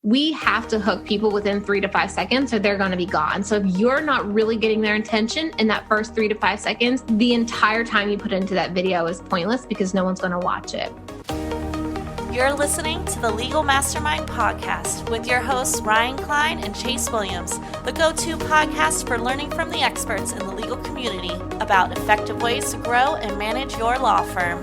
we have to hook people within 3 to 5 seconds or they're going to be gone. So if you're not really getting their attention in that first 3 to 5 seconds, the entire time you put into that video is pointless because no one's going to watch it. You're listening to the Legal Mastermind Podcast with your hosts, Ryan Klein and Chase Williams, the go-to podcast for learning from the experts in the legal community about effective ways to grow and manage your law firm.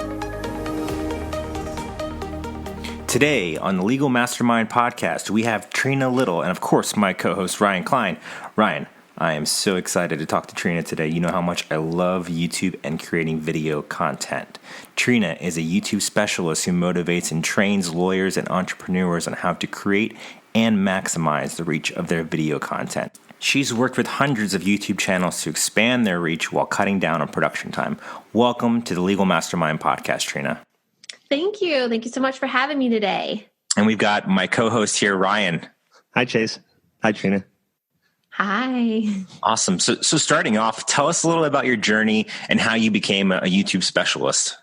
Today on the Legal Mastermind Podcast, we have Trena Little and, of course, my co-host, Ryan Klein. Ryan, I am so excited to talk to Trena today. You know how much I love YouTube and creating video content. Trena is a YouTube specialist who motivates and trains lawyers and entrepreneurs on how to create and maximize the reach of their video content. She's worked with hundreds of YouTube channels to expand their reach while cutting down on production time. Welcome to the Legal Mastermind Podcast, Trena. Thank you. Thank you so much for having me today. And we've got my co-host here, Ryan. Hi, Chase. Hi, Trena. Hi. Awesome. So starting off, tell us a little about your journey and how you became a YouTube specialist.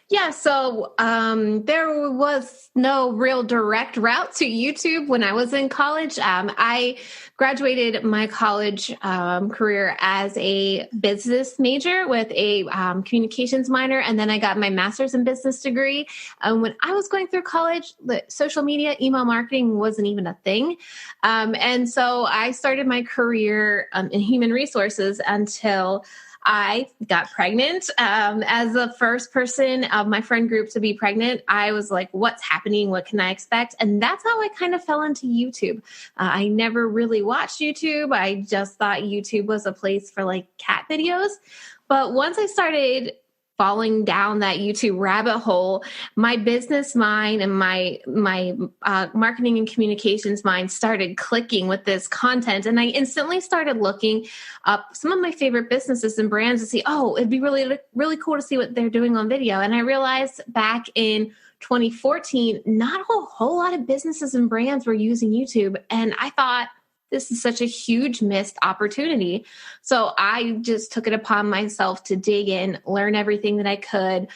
Yeah, so there was no real direct route to YouTube when I was in college. I graduated my college career as a business major with a communications minor, and then I got my master's in business degree. When I was going through college, the social media, email marketing wasn't even a thing. And so I started my career in human resources until I got pregnant. As the first person of my friend group to be pregnant, I was like, what's happening? What can I expect? And that's how I kind of fell into YouTube. I never really watched YouTube. I just thought YouTube was a place for like cat videos. But once I started falling down that YouTube rabbit hole, my business mind and my marketing and communications mind started clicking with this content. And I instantly started looking up some of my favorite businesses and brands to see, oh, it'd be really, really cool to see what they're doing on video. And I realized back in 2014, not a whole lot of businesses and brands were using YouTube. And I thought, this is such a huge missed opportunity. So I just took it upon myself to dig in, learn everything that I could,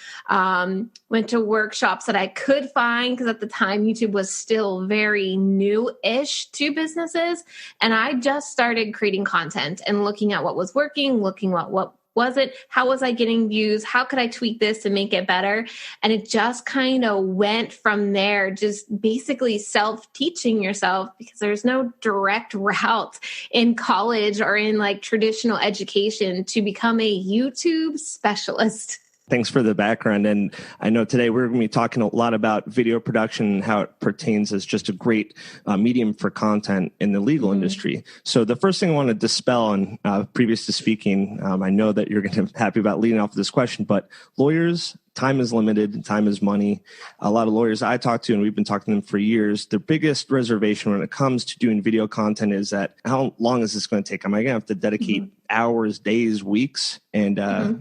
went to workshops that I could find, because at the time YouTube was still very new-ish to businesses. And I just started creating content and looking at what was working, looking at what wasn't, how was I getting views, how could I tweak this to make it better? And it just kind of went from there, just basically self-teaching yourself, because there's no direct route in college or in like traditional education to become a YouTube specialist. Thanks for the background. And I know today we're going to be talking a lot about video production and how it pertains as just a great medium for content in the legal industry. So the first thing I want to dispel, and previous to speaking, I know that you're going to be happy about leading off with this question, but lawyers, time is limited, time is money. A lot of lawyers I talk to, and we've been talking to them for years, their biggest reservation when it comes to doing video content is that how long is this going to take? Am I going to have to dedicate hours, days, weeks? And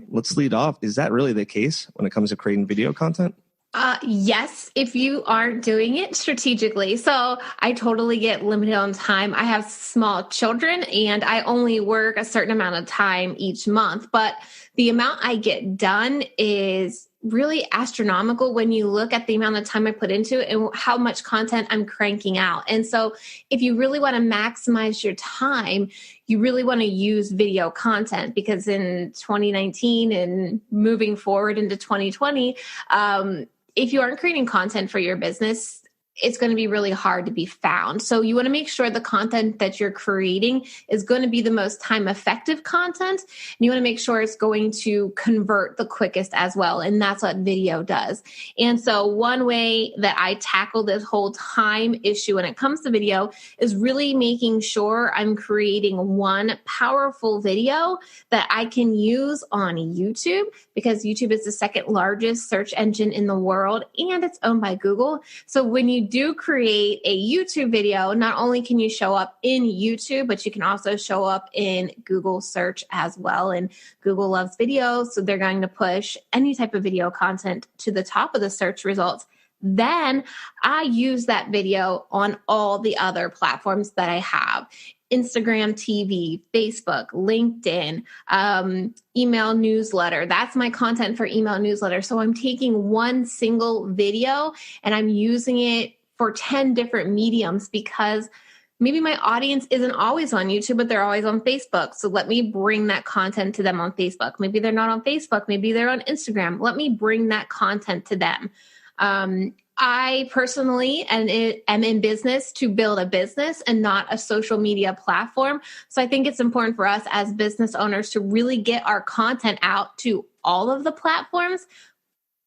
let's lead off. Is that really the case when it comes to creating video content? Yes, if you are doing it strategically. So I totally get limited on time. I have small children and I only work a certain amount of time each month, but the amount I get done is really astronomical when you look at the amount of time I put into it and how much content I'm cranking out. And so if you really want to maximize your time, you really want to use video content, because in 2019 and moving forward into 2020, if you aren't creating content for your business, it's going to be really hard to be found. So you want to make sure the content that you're creating is going to be the most time effective content. And you want to make sure it's going to convert the quickest as well. And that's what video does. And so one way that I tackle this whole time issue when it comes to video is really making sure I'm creating one powerful video that I can use on YouTube, because YouTube is the second largest search engine in the world and it's owned by Google. So when you do create a YouTube video, not only can you show up in YouTube, but you can also show up in Google search as well. And Google loves video, so they're going to push any type of video content to the top of the search results. Then I use that video on all the other platforms that I have. Instagram TV, Facebook, LinkedIn, email newsletter. That's my content for email newsletter. So I'm taking one single video and I'm using it for 10 different mediums, because maybe my audience isn't always on YouTube, but they're always on Facebook. So let me bring that content to them on Facebook. Maybe they're not on Facebook. Maybe they're on Instagram. Let me bring that content to them. I personally am in business to build a business and not a social media platform. So I think it's important for us as business owners to really get our content out to all of the platforms,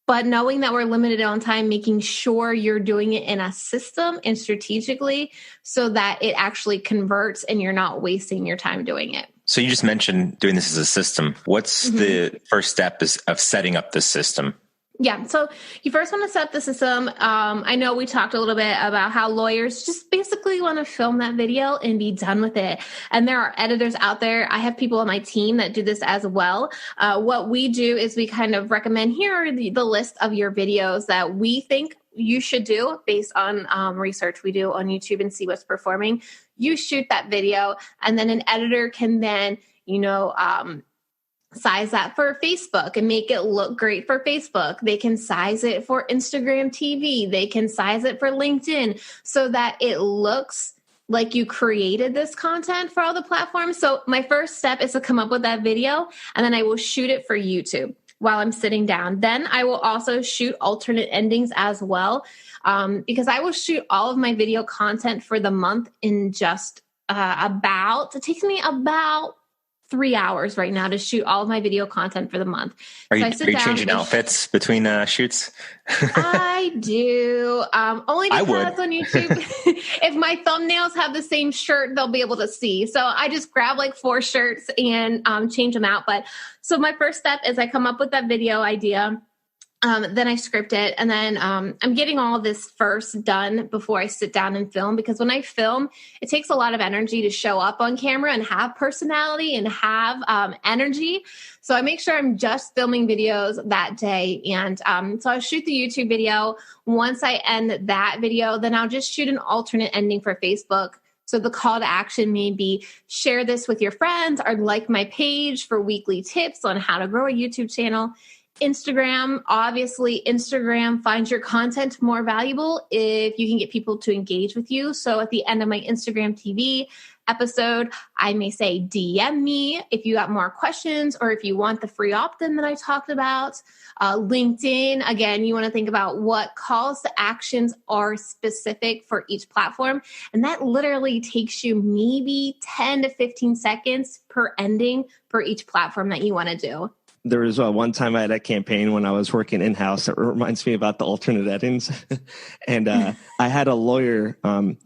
but knowing that we're limited on time, making sure you're doing it in a system and strategically so that it actually converts and you're not wasting your time doing it. So you just mentioned doing this as a system. What's the first step of setting up the system? Yeah. So you first want to set up the system. I know we talked a little bit about how lawyers just basically want to film that video and be done with it. And there are editors out there. I have people on my team that do this as well. What we do is we kind of recommend, here are the list of your videos that we think you should do based on research we do on YouTube and see what's performing. You shoot that video, and then an editor can then, size that for Facebook and make it look great for Facebook. They can size it for Instagram TV. They can size it for LinkedIn so that it looks like you created this content for all the platforms. So my first step is to come up with that video, and then I will shoot it for YouTube while I'm sitting down. Then I will also shoot alternate endings as well, because I will shoot all of my video content for the month in just it takes me about 3 hours right now to shoot all of my video content for the month. Are you changing outfits between shoots? I do. Only because on YouTube, if my thumbnails have the same shirt, they'll be able to see. So I just grab like 4 shirts and change them out. But so my first step is I come up with that video idea. Then I script it, and then I'm getting all of this first done before I sit down and film, because when I film, it takes a lot of energy to show up on camera and have personality and have energy. So I make sure I'm just filming videos that day. And so I'll shoot the YouTube video. Once I end that video, then I'll just shoot an alternate ending for Facebook. So the call to action may be share this with your friends or like my page for weekly tips on how to grow a YouTube channel. Instagram, obviously, Instagram finds your content more valuable if you can get people to engage with you. So at the end of my Instagram TV episode, I may say, DM me if you got more questions or if you want the free opt-in that I talked about. LinkedIn, again, you want to think about what calls to actions are specific for each platform. And that literally takes you maybe 10 to 15 seconds per ending for each platform that you want to do. There was one time I had a campaign when I was working in-house that reminds me about the alternate endings. And I had a lawyer,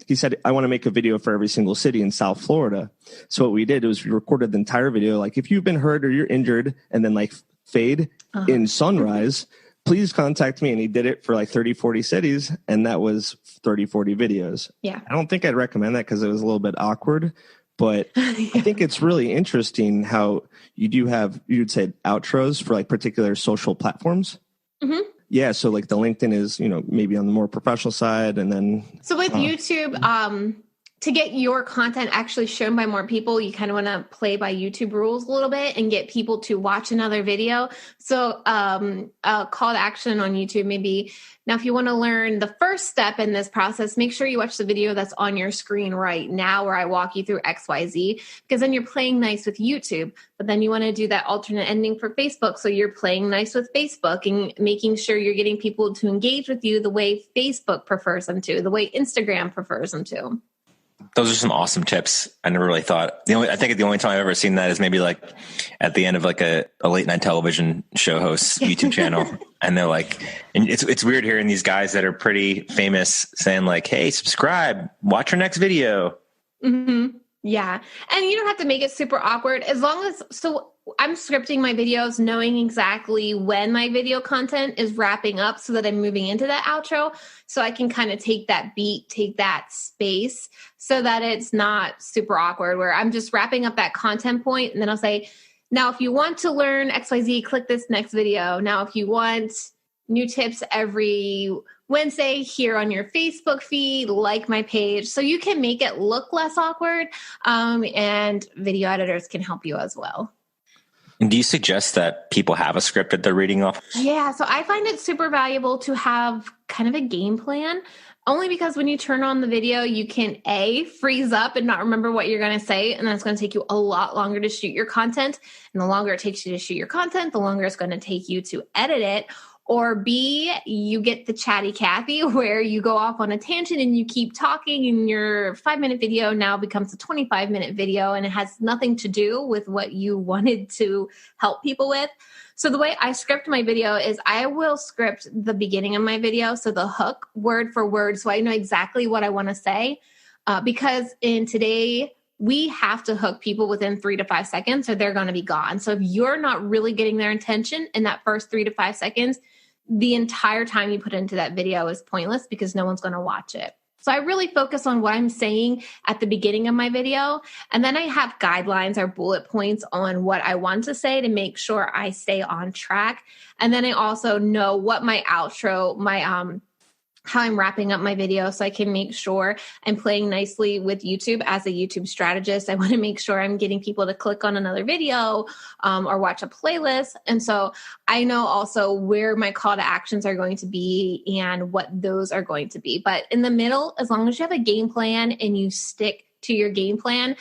he said, I want to make a video for every single city in South Florida. So what we did was we recorded the entire video, like if you've been hurt or you're injured, and then like fade in sunrise, please contact me. And he did it for like 30, 40 cities. And that was 30, 40 videos. Yeah. I don't think I'd recommend that because it was a little bit awkward. But I think it's really interesting how you do have, you'd say, outros for like particular social platforms. Mm-hmm. Yeah. So like the LinkedIn is, maybe on the more professional side. And then. So with YouTube, to get your content actually shown by more people, you kind of want to play by YouTube rules a little bit and get people to watch another video. So a call to action on YouTube maybe, now if you want to learn the first step in this process, make sure you watch the video that's on your screen right now where I walk you through XYZ, because then you're playing nice with YouTube, but then you want to do that alternate ending for Facebook. So you're playing nice with Facebook and making sure you're getting people to engage with you the way Facebook prefers them to, the way Instagram prefers them to. Those are some awesome tips. I never really thought. I think the only time I've ever seen that is maybe like at the end of like a late night television show host's YouTube channel, and they're like, and it's weird hearing these guys that are pretty famous saying like, "Hey, subscribe, watch our next video." Mm-hmm. Yeah, and you don't have to make it super awkward as long as. So I'm scripting my videos knowing exactly when my video content is wrapping up so that I'm moving into that outro. So I can kind of take that beat, take that space so that it's not super awkward where I'm just wrapping up that content point. And then I'll say, now, if you want to learn XYZ, click this next video. Now, if you want new tips every Wednesday here on your Facebook feed, like my page. So you can make it look less awkward. And video editors can help you as well. And do you suggest that people have a script that they're reading off? Yeah, so I find it super valuable to have kind of a game plan Only because when you turn on the video, you can freeze up and not remember what you're going to say. And that's going to take you a lot longer to shoot your content. And the longer it takes you to shoot your content, the longer it's going to take you to edit it. Or B, you get the chatty Cathy where you go off on a tangent and you keep talking and your 5-minute video now becomes a 25-minute video and it has nothing to do with what you wanted to help people with. So the way I script my video is I will script the beginning of my video, so the hook word for word, so I know exactly what I want to say. Because in today, we have to hook people within 3 to 5 seconds or they're going to be gone. So if you're not really getting their attention in that first 3 to 5 seconds, the entire time you put into that video is pointless because no one's going to watch it. So I really focus on what I'm saying at the beginning of my video. And then I have guidelines or bullet points on what I want to say to make sure I stay on track. And then I also know what my outro, how I'm wrapping up my video so I can make sure I'm playing nicely with YouTube. As a YouTube strategist, I want to make sure I'm getting people to click on another video or watch a playlist. And so I know also where my call to actions are going to be and what those are going to be. But in the middle, as long as you have a game plan and you stick to your game plan,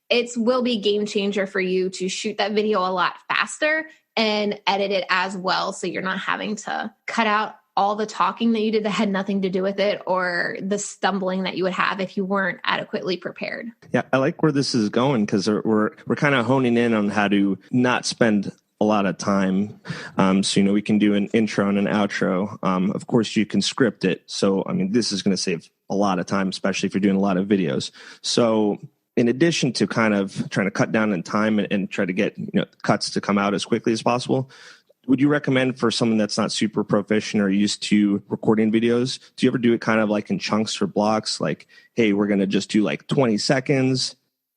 it will be a game changer for you to shoot that video a lot faster and edit it as well. So you're not having to cut out all the talking that you did that had nothing to do with it or the stumbling that you would have if you weren't adequately prepared. Yeah, I like where this is going because we're kind of honing in on how to not spend a lot of time. So, we can do an intro and an outro. Of course, you can script it. So, this is going to save a lot of time, especially if you're doing a lot of videos. So, in addition to kind of trying to cut down on time and try to get cuts to come out as quickly as possible, would you recommend for someone that's not super proficient or used to recording videos, do you ever do it kind of like in chunks or blocks? Like, hey, we're going to just do like 20 seconds,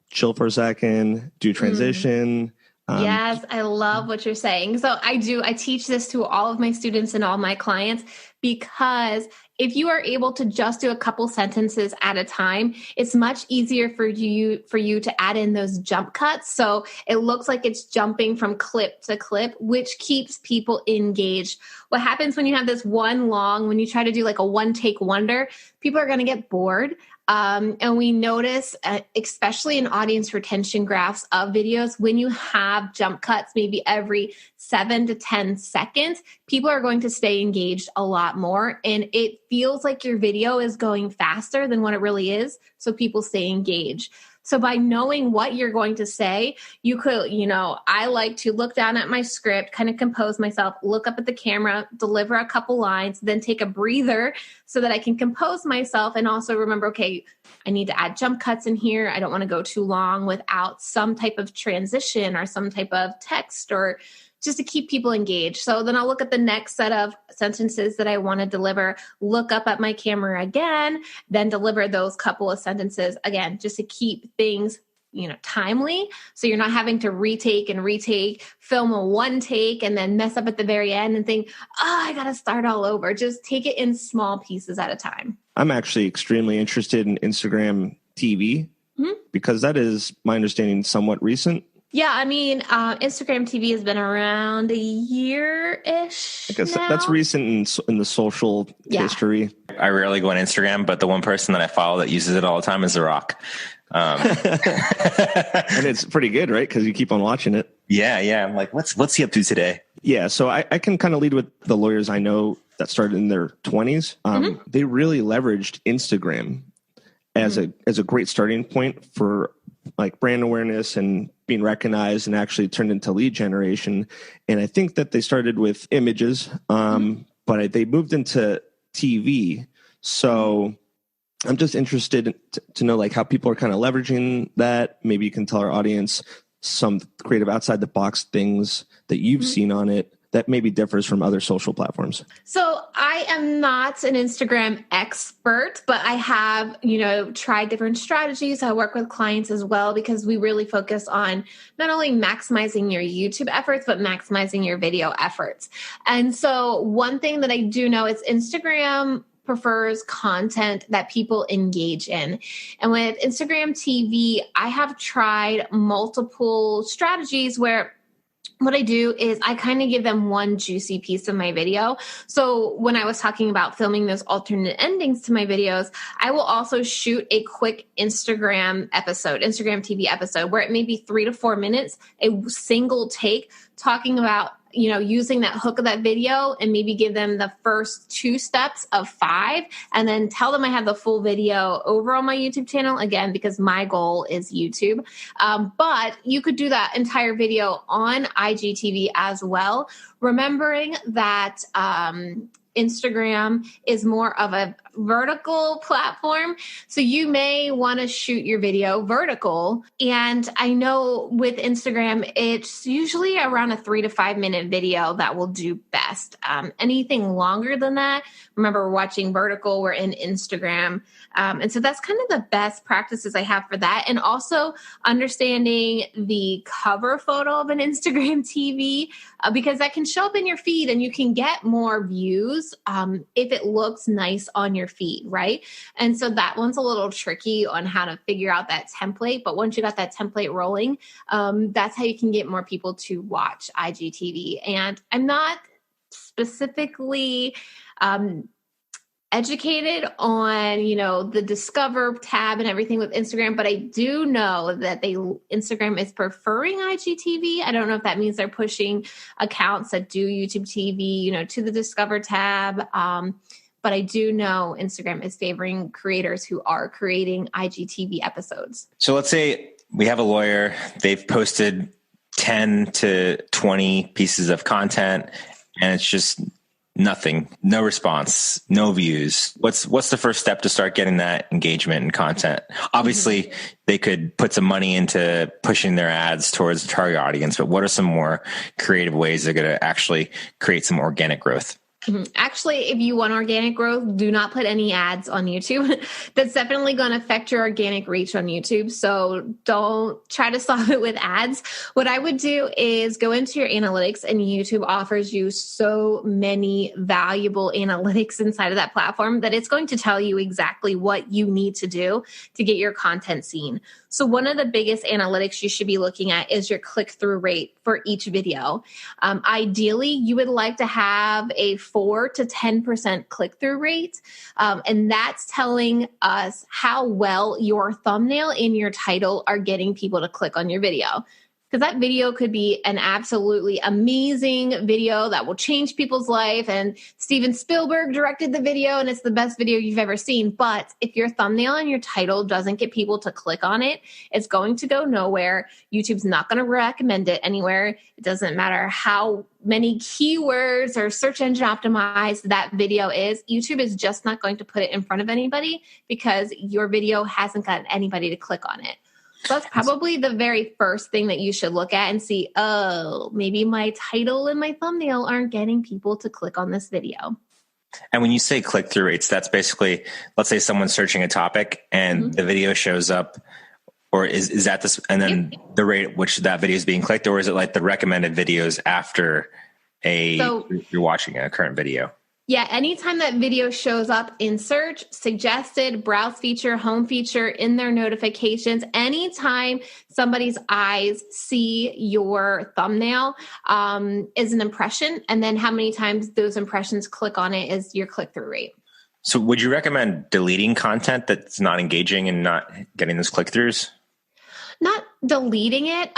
chill for a second, do transition. Yes, I love what you're saying. So I teach this to all of my students and all my clients because if you are able to just do a couple sentences at a time, it's much easier for you to add in those jump cuts. So it looks like it's jumping from clip to clip, which keeps people engaged. What happens when you have this when you try to do like a one take wonder, people are going to get bored. And we notice, especially in audience retention graphs of videos, when you have jump cuts, maybe every 7 to 10 seconds, people are going to stay engaged a lot more. And it feels like your video is going faster than what it really is. So people stay engaged. So by knowing what you're going to say, you could, I like to look down at my script, kind of compose myself, look up at the camera, deliver a couple lines, then take a breather so that I can compose myself and also remember, okay, I need to add jump cuts in here. I don't want to go too long without some type of transition or some type of text or just to keep people engaged. So then I'll look at the next set of sentences that I want to deliver, look up at my camera again, then deliver those couple of sentences again, just to keep things, timely. So you're not having to retake, film a one take and then mess up at the very end and think, I got to start all over. Just take it in small pieces at a time. I'm actually extremely interested in Instagram TV because that is my understanding somewhat recent. Yeah, Instagram TV has been around a year-ish. I guess now. That's recent in the social history. I rarely go on Instagram, but the one person that I follow that uses it all the time is The Rock. And it's pretty good, right? Because you keep on watching it. Yeah. I'm like, what's he up to today? Yeah, so I can kind of lead with the lawyers I know that started in their 20s. They really leveraged Instagram as a great starting point for like brand awareness and being recognized, and actually turned into lead generation. And I think that they started with images, but they moved into TV. So I'm just interested to know like how people are kind of leveraging that. Maybe you can tell our audience some creative outside the box things that you've seen on it that maybe differs from other social platforms. So I am not an Instagram expert, but I have, tried different strategies. I work with clients as well because we really focus on not only maximizing your YouTube efforts, but maximizing your video efforts. And so one thing that I do know is Instagram prefers content that people engage in. And with Instagram TV, I have tried multiple strategies where what I do is I kind of give them one juicy piece of my video. So when I was talking about filming those alternate endings to my videos, I will also shoot a quick Instagram TV episode, where it may be 3 to 4 minutes, a single take talking about, using that hook of that video, and maybe give them the first 2 steps of 5, and then tell them I have the full video over on my YouTube channel, again, because my goal is YouTube. But you could do that entire video on IGTV as well, remembering that Instagram is more of a vertical platform. So you may want to shoot your video vertical. And I know with Instagram, it's usually around a 3 to 5 minute video that will do best. Anything longer than that, remember, we're watching vertical, we're in Instagram. And so that's kind of the best practices I have for that. And also understanding the cover photo of an Instagram TV, because that can show up in your feed and you can get more views if it looks nice on your feed, right? And so that one's a little tricky on how to figure out that template. But once you got that template rolling, that's how you can get more people to watch IGTV. And I'm not specifically educated on, the Discover tab and everything with Instagram, but I do know that Instagram is preferring IGTV. I don't know if that means they're pushing accounts that do YouTube TV, to the Discover tab. But I do know Instagram is favoring creators who are creating IGTV episodes. So let's say we have a lawyer, they've posted 10 to 20 pieces of content, and it's just nothing, no response, no views. What's the first step to start getting that engagement and content? Obviously, they could put some money into pushing their ads towards the target audience, but what are some more creative ways they're going to actually create some organic growth? Actually, if you want organic growth, do not put any ads on YouTube. That's definitely going to affect your organic reach on YouTube. So don't try to solve it with ads. What I would do is go into your analytics, and YouTube offers you so many valuable analytics inside of that platform that it's going to tell you exactly what you need to do to get your content seen. So one of the biggest analytics you should be looking at is your click-through rate for each video. Ideally, you would like to have a 4 to 10% click-through rate. And that's telling us how well your thumbnail and your title are getting people to click on your video. Because that video could be an absolutely amazing video that will change people's life. And Steven Spielberg directed the video and it's the best video you've ever seen. But if your thumbnail and your title doesn't get people to click on it, it's going to go nowhere. YouTube's not going to recommend it anywhere. It doesn't matter how many keywords or search engine optimized that video is. YouTube is just not going to put it in front of anybody because your video hasn't got anybody to click on it. So that's probably the very first thing that you should look at and see, maybe my title and my thumbnail aren't getting people to click on this video. And when you say click-through rates, that's basically, let's say someone's searching a topic and the video shows up, or is that this, and then the rate at which that video is being clicked, or is it like the recommended videos after you're watching a current video? Yeah, anytime that video shows up in search, suggested, browse feature, home feature, in their notifications, anytime somebody's eyes see your thumbnail is an impression, and then how many times those impressions click on it is your click-through rate. So would you recommend deleting content that's not engaging and not getting those click-throughs? Not deleting it.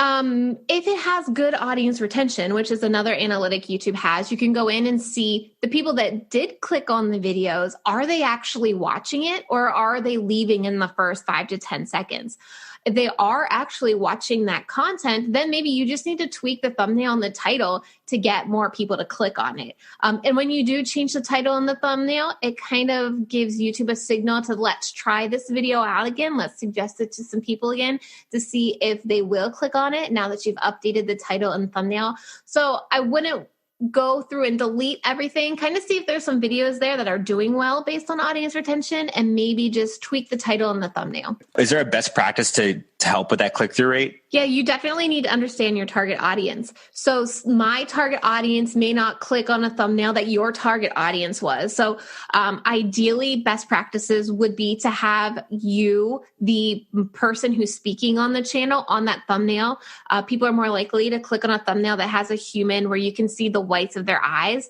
If it has good audience retention, which is another analytic YouTube has, you can go in and see the people that did click on the videos. Are they actually watching it, or are they leaving in the first 5 to 10 seconds? If they are actually watching that content, then maybe you just need to tweak the thumbnail and the title to get more people to click on it. And when you do change the title and the thumbnail, it kind of gives YouTube a signal to let's try this video out again. Let's suggest it to some people again to see if they will click on it now that you've updated the title and thumbnail. So I wouldn't go through and delete everything, kind of see if there's some videos there that are doing well based on audience retention, and maybe just tweak the title and the thumbnail. Is there a best practice to help with that click-through rate? Yeah, you definitely need to understand your target audience. So my target audience may not click on a thumbnail that your target audience was. So ideally, best practices would be to have you, the person who's speaking on the channel, on that thumbnail. People are more likely to click on a thumbnail that has a human where you can see the whites of their eyes,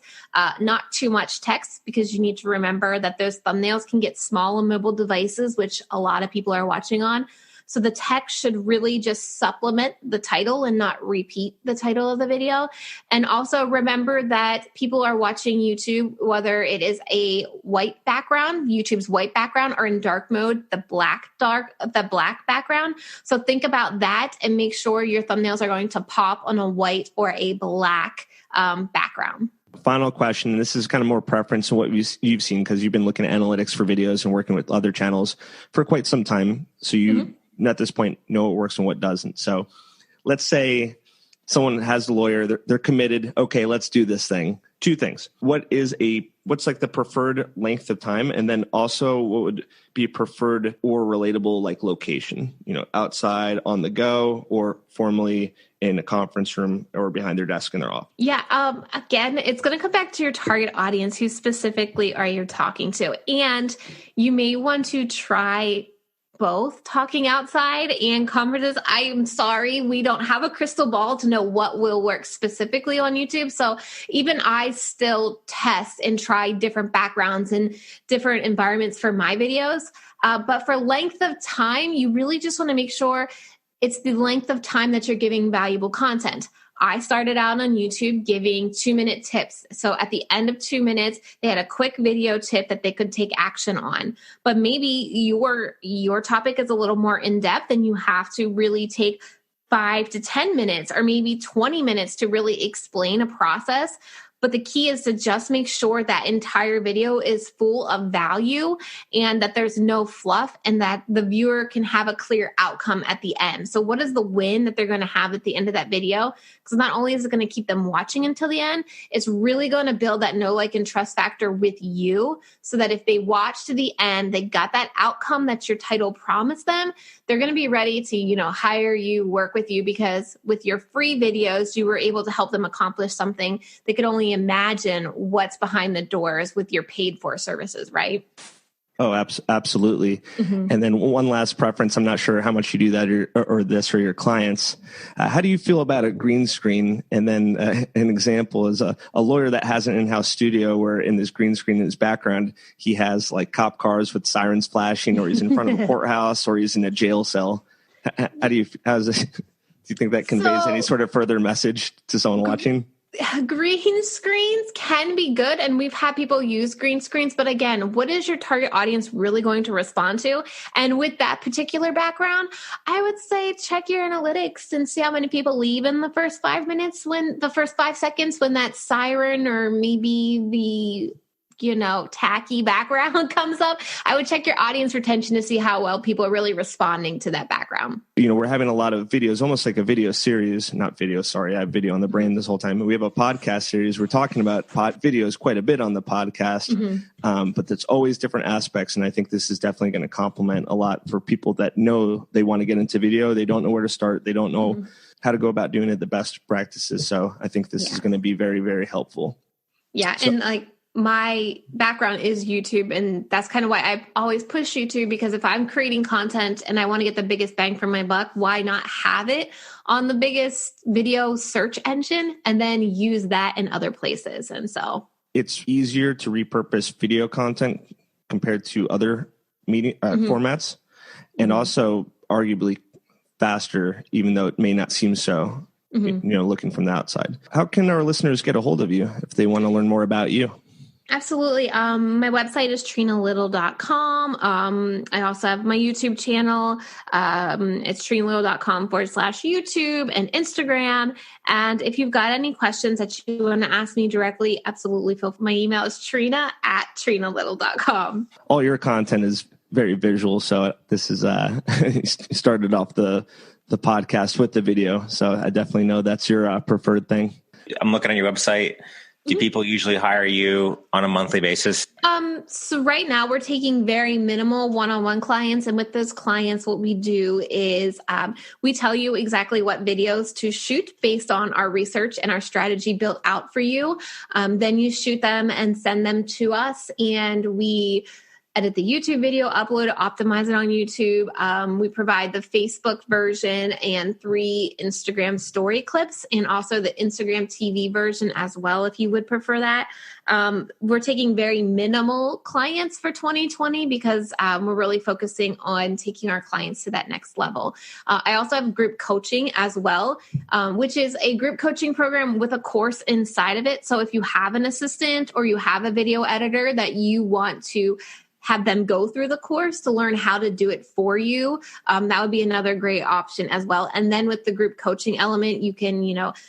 not too much text, because you need to remember that those thumbnails can get small on mobile devices, which a lot of people are watching on. So the text should really just supplement the title and not repeat the title of the video. And also remember that people are watching YouTube, whether it is a white background, YouTube's white background, or in dark mode, the black background. So think about that and make sure your thumbnails are going to pop on a white or a black background. Final question, and this is kind of more preference than what you've seen, because you've been looking at analytics for videos and working with other channels for quite some time. So you, at this point, know what works and what doesn't. So let's say someone has a lawyer, they're committed. Okay, let's do this thing. Two things. What's like the preferred length of time? And then also what would be preferred or relatable like location, outside, on the go, or formally in a conference room or behind their desk in their office? Yeah. Again, it's going to come back to your target audience. Who specifically are you talking to? And you may want to try both talking outside and conferences. I am sorry, we don't have a crystal ball to know what will work specifically on YouTube. So even I still test and try different backgrounds and different environments for my videos. But for length of time, you really just want to make sure it's the length of time that you're giving valuable content. I started out on YouTube giving 2-minute tips. So at the end of 2 minutes, they had a quick video tip that they could take action on. But maybe your topic is a little more in-depth and you have to really take 5 to 10 minutes or maybe 20 minutes to really explain a process. But the key is to just make sure that entire video is full of value and that there's no fluff and that the viewer can have a clear outcome at the end. So what is the win that they're going to have at the end of that video? Because not only is it going to keep them watching until the end, it's really going to build that know, like, and trust factor with you so that if they watch to the end, they got that outcome that your title promised them, they're going to be ready to, hire you, work with you, because with your free videos, you were able to help them accomplish something they could only imagine what's behind the doors with your paid for services, right? Oh, absolutely. And then one last preference. I'm not sure how much you do that or this for your clients. How do you feel about a green screen? And then an example is a lawyer that has an in-house studio where in this green screen in his background, he has like cop cars with sirens flashing, or he's in front of a courthouse, or he's in a jail cell. Do you think that conveys any sort of further message to someone watching? Green screens can be good, and we've had people use green screens, but again, what is your target audience really going to respond to? And with that particular background, I would say check your analytics and see how many people leave in the first 5 seconds when that siren or maybe the tacky background comes up. I would check your audience retention to see how well people are really responding to that background. We're having a lot of videos, almost like a video series, not video, sorry, I have video on the brain this whole time. We have a podcast series. We're talking about videos quite a bit on the podcast, but there's always different aspects. And I think this is definitely going to complement a lot for people that know they want to get into video. They don't know where to start. They don't know how to go about doing it, the best practices. So I think this is going to be very, very helpful. Yeah. And my background is YouTube, and that's kind of why I always push YouTube, because if I'm creating content and I want to get the biggest bang for my buck, why not have it on the biggest video search engine and then use that in other places? And so it's easier to repurpose video content compared to other media formats, and also arguably faster, even though it may not seem so, looking from the outside. How can our listeners get a hold of you if they want to learn more about you? Absolutely. My website is trenalittle.com. I also have my YouTube channel. It's trenalittle.com/YouTube and Instagram. And if you've got any questions that you want to ask me directly, absolutely feel free. My email is trena@trenalittle.com. All your content is very visual. So this is, started off the podcast with the video. So I definitely know that's your preferred thing. I'm looking on your website. Do people usually hire you on a monthly basis? So right now we're taking very minimal one-on-one clients. And with those clients, what we do is we tell you exactly what videos to shoot based on our research and our strategy built out for you. Then you shoot them and send them to us, and we edit the YouTube video, upload it, optimize it on YouTube. We provide the Facebook version and 3 Instagram story clips, and also the Instagram TV version as well, if you would prefer that. We're taking very minimal clients for 2020 because we're really focusing on taking our clients to that next level. I also have group coaching as well, which is a group coaching program with a course inside of it. So if you have an assistant or you have a video editor that you want to have them go through the course to learn how to do it for you, that would be another great option as well. And then with the group coaching element, you can,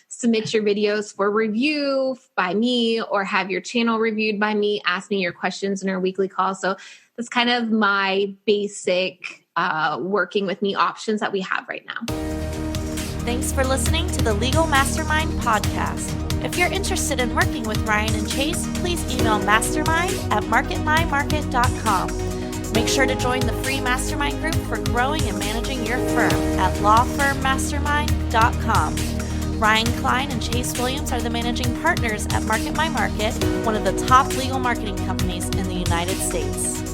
submit your videos for review by me or have your channel reviewed by me, ask me your questions in our weekly call. So that's kind of my basic working with me options that we have right now. Thanks for listening to the Legal Mastermind podcast. If you're interested in working with Ryan and Chase, please email mastermind@marketmymarket.com. Make sure to join the free mastermind group for growing and managing your firm at lawfirmmastermind.com. Ryan Klein and Chase Williams are the managing partners at Market My Market, one of the top legal marketing companies in the United States.